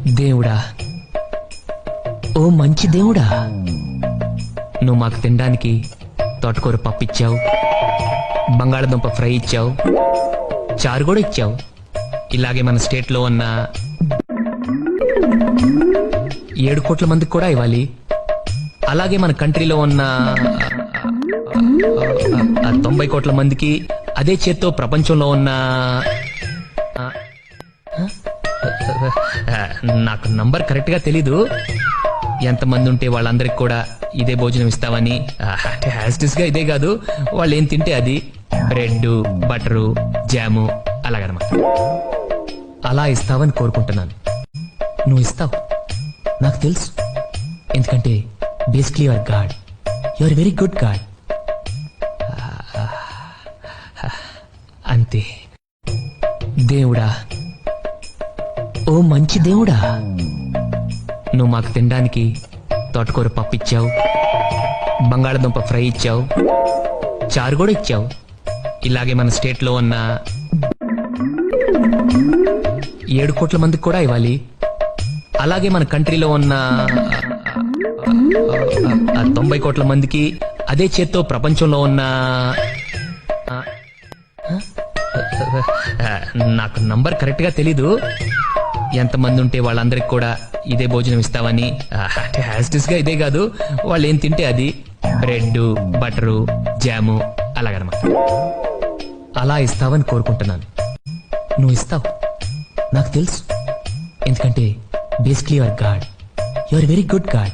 దేవుడా, ఓ మంచి దేవుడా, నువ్వు మాకు తినడానికి తోటకూర పప్పు ఇచ్చావు, బంగాళదుంప ఫ్రై ఇచ్చావు, చారు కూడా ఇచ్చావు. ఇలాగే మన స్టేట్లో ఉన్న 7 కోట్ల మందికి కూడా ఇవ్వాలి. అలాగే మన కంట్రీలో ఉన్న 90 కోట్ల మందికి, అదే చేత్తో ప్రపంచంలో ఉన్న నాకు నంబర్ కరెక్ట్ గా తెలీదు, ఎంతమంది ఉంటే వాళ్ళందరికి కూడా ఇదే భోజనం ఇస్తావని. హ్యాస్టిస్ గా ఇదే కాదు, వాళ్ళు ఏం తింటే అది, బ్రెడ్, బటరు, జాము అలాగనమాట. అలా ఇస్తావని కోరుకుంటున్నాను. నువ్వు ఇస్తావు, నాకు తెలుసు. ఎందుకంటే basically your God, your very good God. అంతే. దేవుడా, ఓ మంచి దేవుడా, నువ్వు మాకు తినడానికి తోటకూర పప్పు ఇచ్చావు, బంగాళదుంప ఫ్రై ఇచ్చావు, చారు కూడా ఇచ్చావు. ఇలాగే మన స్టేట్లో ఉన్న 7 కోట్ల మందికి కూడా ఇవ్వాలి. అలాగే మన కంట్రీలో ఉన్న 90 కోట్ల మందికి, అదే చేత్తో ప్రపంచంలో ఉన్న నాకు నంబర్ కరెక్ట్ గా తెలీదు, ఎంతమంది ఉంటే వాళ్ళందరికి కూడా ఇదే భోజనం ఇస్తావని. హ్యాస్టిస్ గా ఇదే కాదు, వాళ్ళు ఏం తింటే అది, బ్రెడ్, బటరు, జాము అలాగనమాట. అలా ఇస్తావని కోరుకుంటున్నాను. నువ్వు ఇస్తావు, నాకు తెలుసు. ఎందుకంటే basically your God, your very good God.